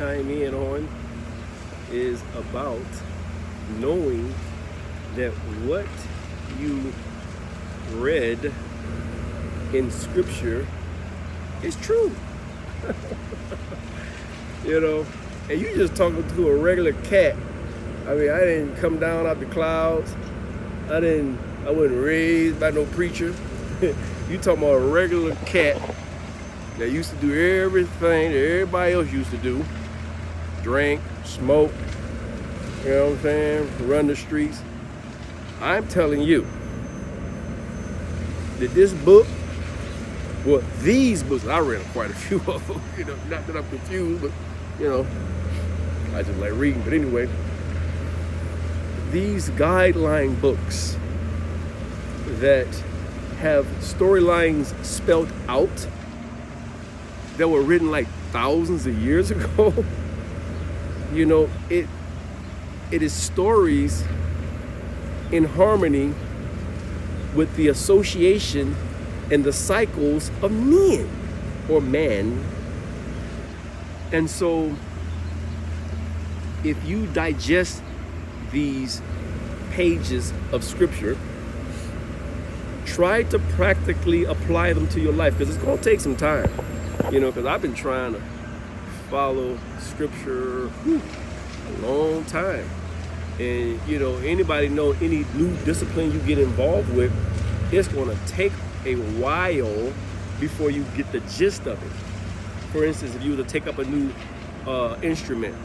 chime in on is about knowing that what you read in scripture is true. You know, and you just talking to a regular cat. I mean, I didn't come down out the clouds. I wasn't raised by no preacher. You talking about a regular cat that used to do everything that everybody else used to do. Drink, smoke, you know what I'm saying? Run the streets. I'm telling you that this book, well, these books, I read quite a few of them, you know, not that I'm confused, but, you know, I just like reading. But anyway, these guideline books that have storylines spelled out that were written like thousands of years ago, you know, it is stories in harmony with the association and the cycles of men or man. And so if you digest these pages of scripture, try to practically apply them to your life, because it's going to take some time, you know, because I've been trying to follow scripture a long time. And, you know, anybody know any new discipline you get involved with, it's going to take a while before you get the gist of it. For instance, if you were to take up a new instrument,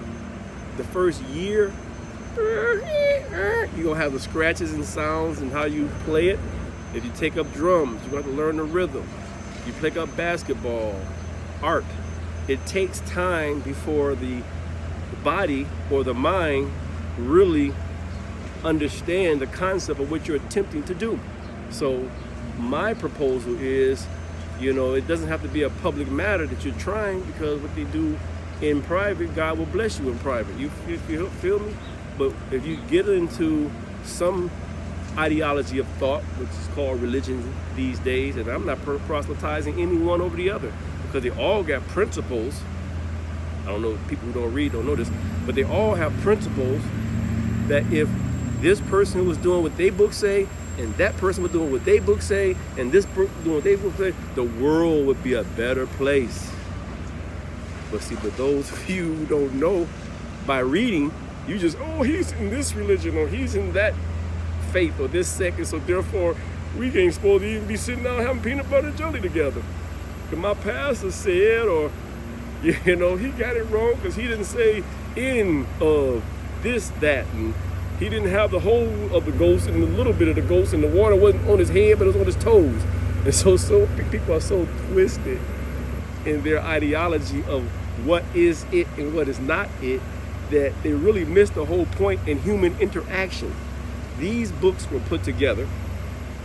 the first year, you're going to have the scratches and sounds and how you play it. If you take up drums, you're going to have to learn the rhythm. You pick up basketball, art. It takes time before the body or the mind really understand the concept of what you're attempting to do. So my proposal is, you know, it doesn't have to be a public matter that you're trying, because what they do in private, God will bless you in private. You feel me? But if you get into some ideology of thought, which is called religion these days, and I'm not proselytizing any one over the other, because they all got principles. I don't know, people who don't read don't know this, but they all have principles that if this person was doing what they book say, and that person was doing what they book say, and this book doing what they book say, the world would be a better place. But see, but those of you who don't know, by reading, you just, oh, he's in this religion, or he's in that faith, or this sect, and so therefore we ain't supposed to even be sitting down having peanut butter and jelly together. Because my pastor said, or, you know, he got it wrong because he didn't say in of this, that, and he didn't have the whole of the ghost and a little bit of the ghost, and the water wasn't on his head, but it was on his toes. And so people are so twisted in their ideology of what is it and what is not it, that they really miss the whole point in human interaction. These books were put together,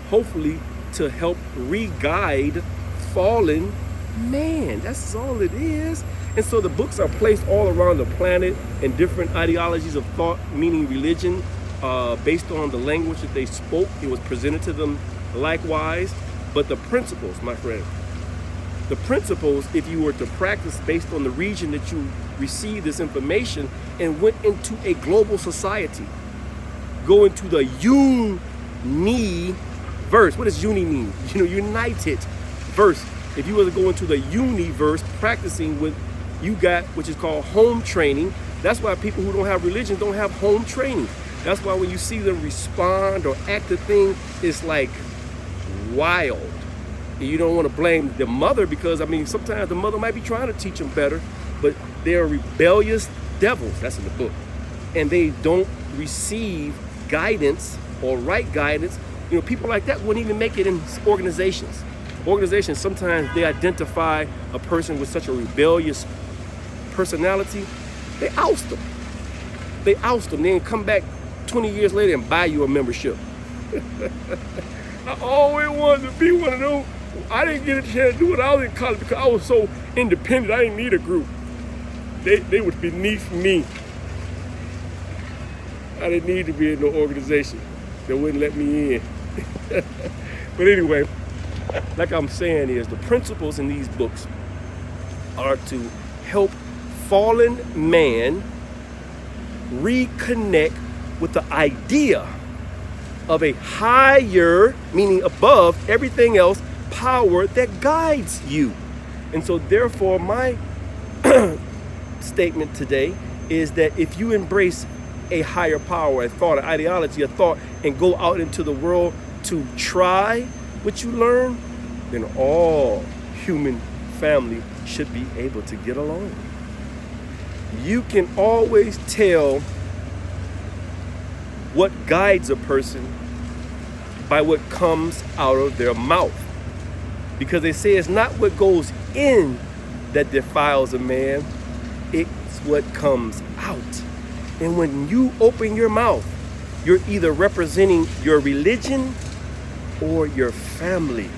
hopefully, to help re-guide fallen man. That's all it is. And so the books are placed all around the planet in different ideologies of thought, meaning religion, based on the language that they spoke. It was presented to them likewise. But the principles, my friend, the principles, if you were to practice based on the region that you received this information and went into a global society, go into the universe. What does uni mean? You know, united verse. If you were to go into the universe, practicing what you got, which is called home training. That's why people who don't have religion don't have home training. That's why when you see them respond or act a thing, it's like wild. And you don't want to blame the mother, because, I mean, sometimes the mother might be trying to teach them better, but they're rebellious devils. That's in the book. And they don't receive guidance or right guidance. You know, people like that wouldn't even make it in organizations. Organizations, sometimes they identify a person with such a rebellious personality, they oust them. They oust them, then come back 20 years later and buy you a membership. I always wanted to be one of those. I didn't get a chance to do it. I was in college because I was so independent. I didn't need a group. They was beneath me. I didn't need to be in no organization that wouldn't let me in. But anyway, like I'm saying is, the principles in these books are to help fallen man reconnect with the idea of a higher, meaning above everything else, power that guides you. And so therefore my statement today is that if you embrace a higher power, a thought, an ideology, a thought, and go out into the world to try what you learn, then all human family should be able to get along. You can always tell what guides a person by what comes out of their mouth. Because they say it's not what goes in that defiles a man, it's what comes out. And when you open your mouth, you're either representing your religion or your family.